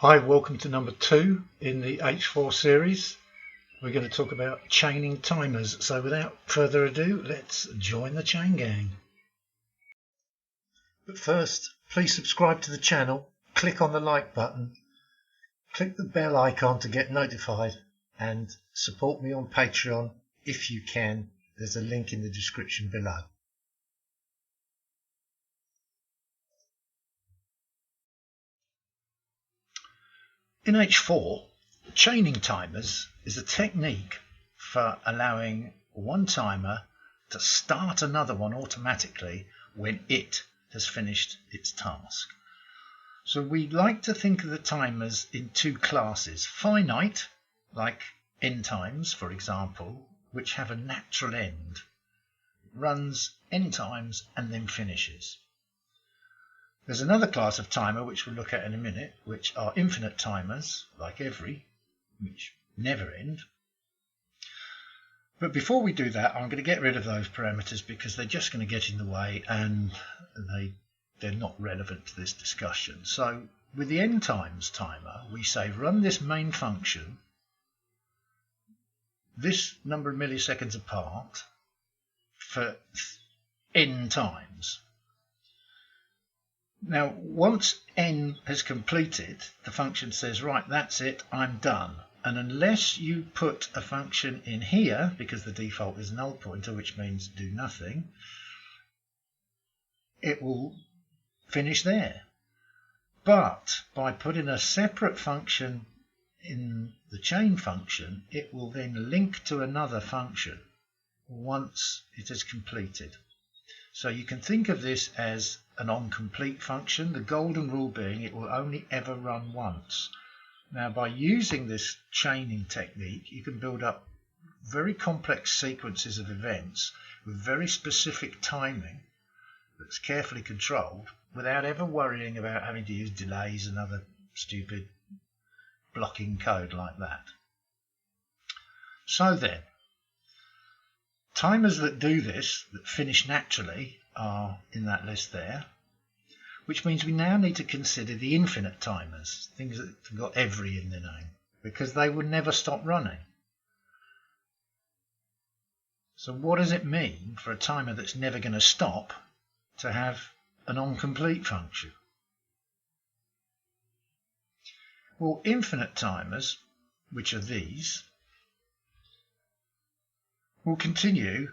Hi, welcome to number 2 in the H4 series. We're going to talk about chaining timers. So without further ado, let's join the chain gang. But first, please subscribe to the channel, click on the like button, click the bell icon to get notified, and support me on Patreon if you can. There's a link in the description below. In H4, chaining timers is a technique for allowing one timer to start another one automatically when it has finished its task. So we like to think of the timers in two classes: finite, like n times, for example, which have a natural end. It runs n times and then finishes. There's another class of timer which we'll look at in a minute, which are infinite timers, like every, which never end. But before we do that, I'm going to get rid of those parameters because they're just going to get in the way and they're not relevant to this discussion. So with the n times timer, we say run this main function this number of milliseconds apart for n times. Now, once n has completed, the function says, right, that's it, I'm done. And unless you put a function in here, because the default is null pointer, which means do nothing, it will finish there. But by putting a separate function in the chain function, it will then link to another function once it is completed. So you can think of this as an onComplete function, the golden rule being it will only ever run once. Now, by using this chaining technique, you can build up very complex sequences of events with very specific timing that's carefully controlled without ever worrying about having to use delays and other stupid blocking code like that. So then, timers that do this, that finish naturally, are in that list there, which means we now need to consider the infinite timers, things that have got every in their name, because they would never stop running. So what does it mean for a timer that's never going to stop to have an onComplete function? Well, infinite timers, which are these, will continue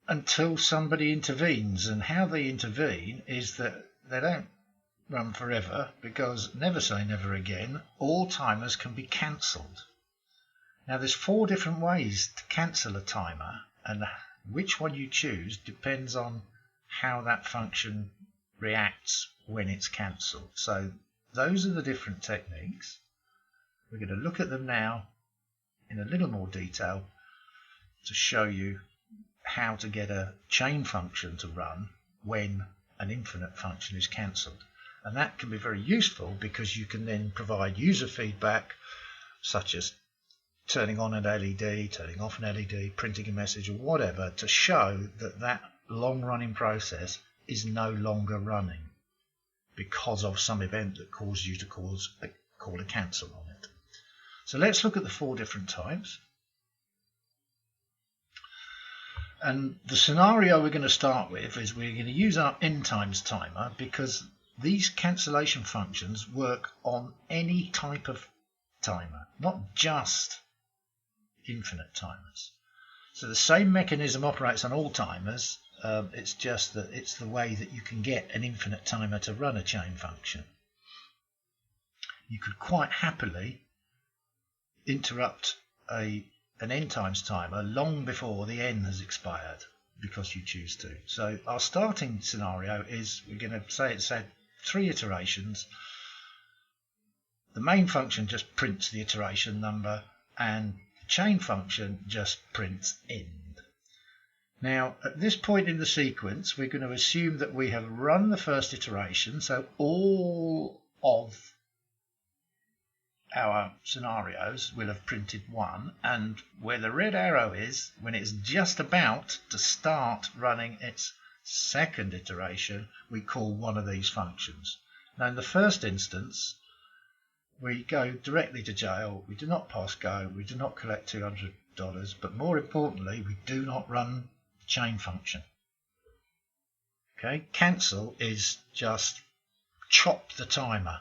until somebody intervenes, and how they intervene is that they don't run forever, because never say never again, all timers can be cancelled. Now there's 4 different ways to cancel a timer, and which one you choose depends on how that function reacts when it's cancelled. So those are the different techniques. We're going to look at them now in a little more detail to show you how to get a chain function to run when an infinite function is cancelled. And that can be very useful because you can then provide user feedback, such as turning on an LED, turning off an LED, printing a message or whatever, to show that that long-running process is no longer running because of some event that caused you to call a cancel on it. So let's look at the 4 different types. And the scenario we're going to start with is we're going to use our n times timer because these cancellation functions work on any type of timer, not just infinite timers. So the same mechanism operates on all timers. It's just that it's the way that you can get an infinite timer to run a chain function. You could quite happily interrupt an n times timer long before the n has expired because you choose to. So our starting scenario is we're going to say it's had 3 iterations. The main function just prints the iteration number and the chain function just prints end. Now at this point in the sequence we're going to assume that we have run the first iteration, so all of our scenarios will have printed 1, and where the red arrow is, when it's just about to start running its second iteration, we call one of these functions. Now in the first instance we go directly to jail. We do not pass go. We do not collect $200. But more importantly, we do not run the chain function. Okay, cancel is just chop the timer.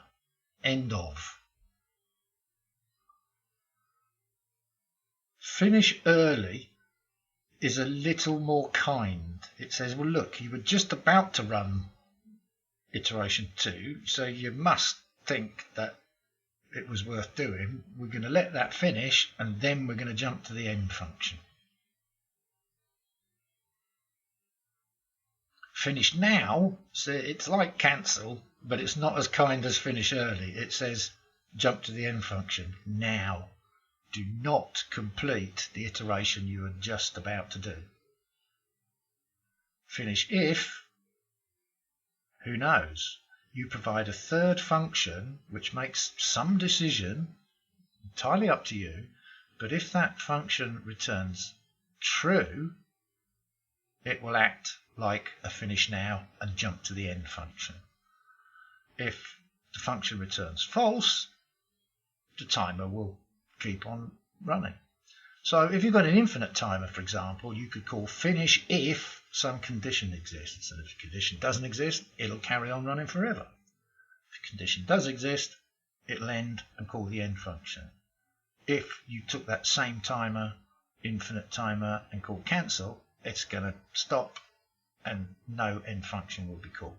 End of. Finish early is a little more kind. It says, well, look, you were just about to run iteration 2, so you must think that it was worth doing. We're going to let that finish, and then we're going to jump to the end function. Finish now, so it's like cancel, but it's not as kind as finish early. It says jump to the end function now. Do not complete the iteration you are just about to do. Finish if, who knows? You provide a third function which makes some decision, entirely up to you, but if that function returns true, it will act like a finish now and jump to the end function. If the function returns false, the timer will keep on running. So if you've got an infinite timer, for example, you could call finish if some condition exists, and if the condition doesn't exist, it'll carry on running forever. If the condition does exist, it'll end and call the end function. If you took that same timer, infinite timer, and called cancel, it's going to stop and no end function will be called.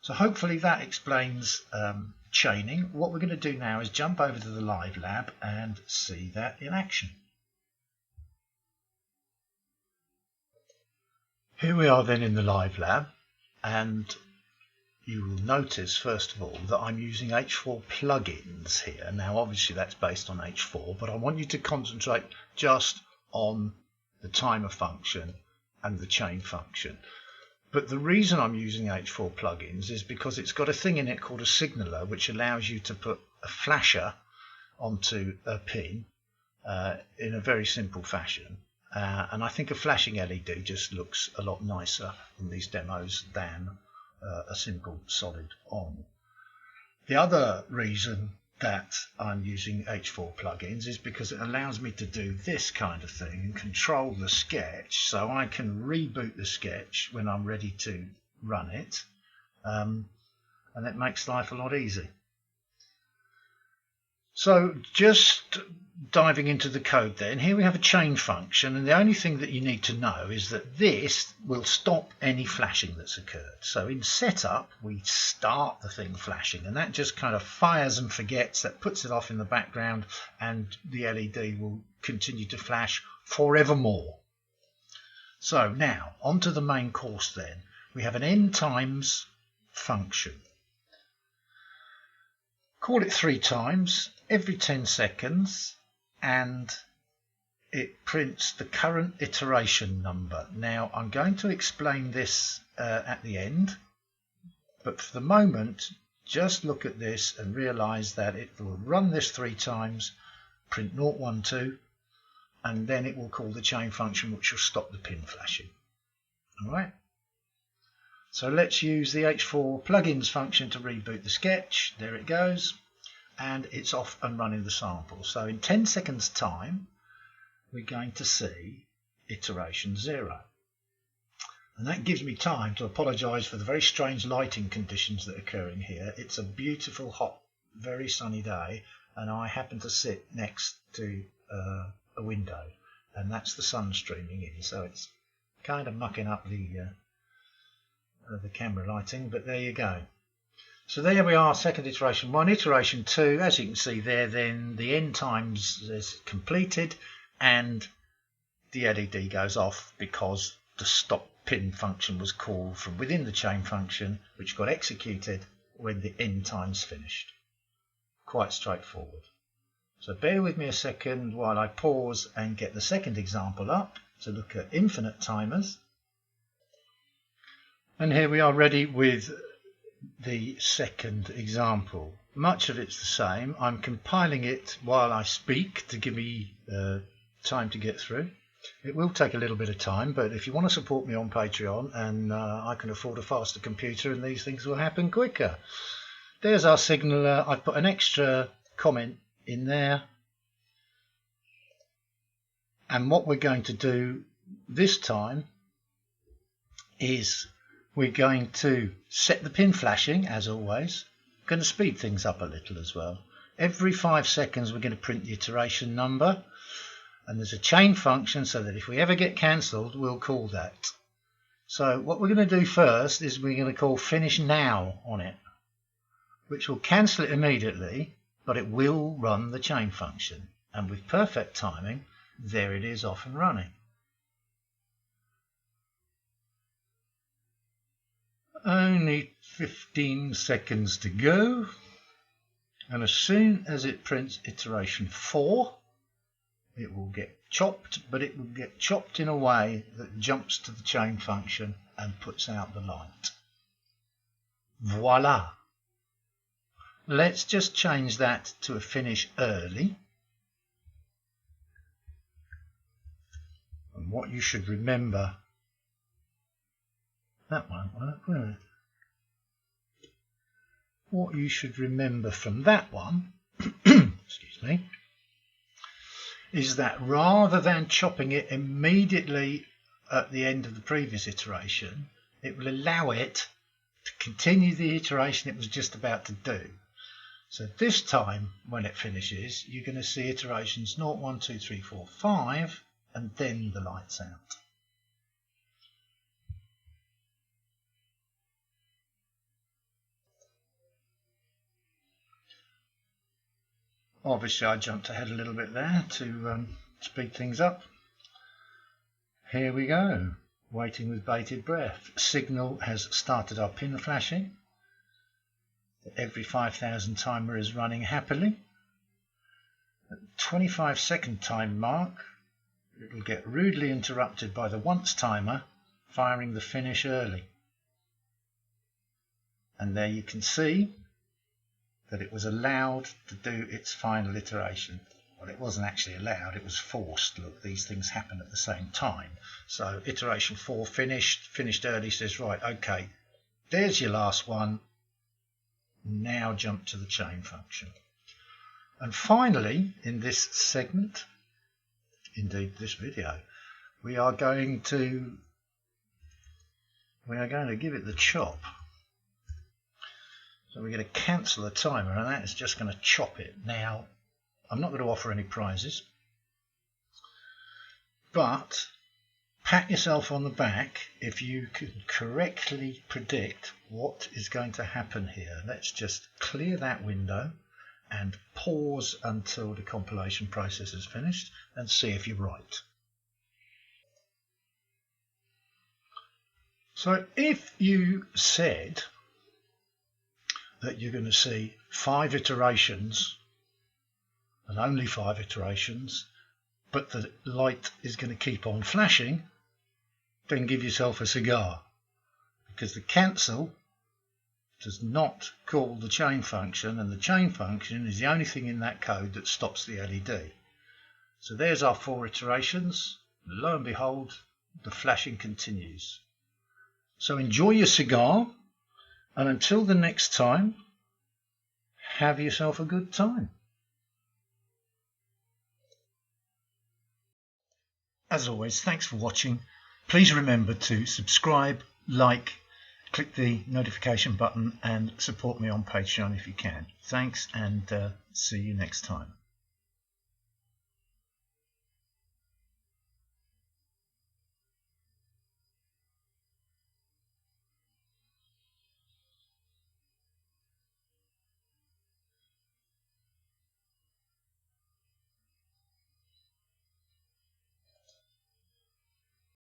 So hopefully that explains chaining. What we're going to do now is jump over to the live lab and see that in action. Here we are then in the live lab, and you will notice first of all that I'm using H4 plugins here. Now obviously that's based on H4, but I want you to concentrate just on the timer function and the chain function. But the reason I'm using H4 plugins is because it's got a thing in it called a signaler, which allows you to put a flasher onto a pin in a very simple fashion. And I think a flashing LED just looks a lot nicer in these demos than a simple solid on. The other reason that I'm using H4 plugins is because it allows me to do this kind of thing and control the sketch, so I can reboot the sketch when I'm ready to run it, and it makes life a lot easier. So just diving into the code then, here we have a chain function, and the only thing that you need to know is that this will stop any flashing that's occurred. So in setup, we start the thing flashing, and that just kind of fires and forgets, that puts it off in the background, and the LED will continue to flash forevermore. So now, onto the main course then. We have an end times function. Call it 3 times every 10 seconds, and it prints the current iteration number. Now I'm going to explain this at the end, but for the moment just look at this and realize that it will run this 3 times, print 0, 1, 2, and then it will call the chain function, which will stop the pin flashing. Alright, so let's use the H4 plugins function to reboot the sketch. There it goes, and it's off and running the sample. So in 10 seconds time we're going to see iteration 0, and that gives me time to apologize for the very strange lighting conditions that are occurring here. It's a beautiful, hot, very sunny day, and I happen to sit next to a window, and that's the sun streaming in, so it's kind of mucking up the camera lighting, but there you go. So there we are, second iteration 1. Iteration 2, as you can see there, then the end times is completed and the LED goes off because the stop pin function was called from within the chain function, which got executed when the end times finished. Quite straightforward. So bear with me a second while I pause and get the second example up to look at infinite timers. And here we are ready with the second example. Much of it's the same. I'm compiling it while I speak to give me time to get through. It will take a little bit of time, but if you want to support me on Patreon, and I can afford a faster computer, and these things will happen quicker. there's our signaler. I've put an extra comment in there. And what we're going to do this time is we're going to set the pin flashing, as always. I'm going to speed things up a little as well. Every 5 seconds we're going to print the iteration number, and there's a chain function so that if we ever get cancelled we'll call that. So what we're going to do first is we're going to call finish now on it, which will cancel it immediately, but it will run the chain function, and with perfect timing there it is, off and running. Only 15 seconds to go, and as soon as it prints iteration 4 it will get chopped, but it will get chopped in a way that jumps to the chain function and puts out the light. Voila! Let's just change that to a finish early. And what you should remember, that won't work, will it? What you should remember from that one, excuse me, is that rather than chopping it immediately at the end of the previous iteration, it will allow it to continue the iteration it was just about to do. So this time when it finishes, you're going to see iterations 0, 1, 2, 3, 4, 5, and then the lights out. Obviously I jumped ahead a little bit there to speed things up. Here we go, waiting with bated breath. Signal has started our pin flashing. Every 5,000 timer is running happily. At the 25-second time mark, it will get rudely interrupted by the once timer firing the finish early. And there you can see that it was allowed to do its final iteration. Well, it wasn't actually allowed, it was forced. Look, these things happen at the same time. So iteration 4 finished early, says, right, okay, there's your last one. Now jump to the chain function. And finally, in this segment, indeed this video, we are going to give it the chop. So we're going to cancel the timer, and that is just going to chop it. Now, I'm not going to offer any prizes, but pat yourself on the back if you can correctly predict what is going to happen here. Let's just clear that window and pause until the compilation process is finished and see if you're right. So if you said that you're going to see 5 iterations and only 5 iterations, but the light is going to keep on flashing, then give yourself a cigar, because the cancel does not call the chain function, and the chain function is the only thing in that code that stops the LED. So there's our 4 iterations. Lo and behold, the flashing continues. So enjoy your cigar, and until the next time, have yourself a good time. As always, thanks for watching. Please remember to subscribe, like, click the notification button and support me on Patreon if you can. Thanks, and see you next time.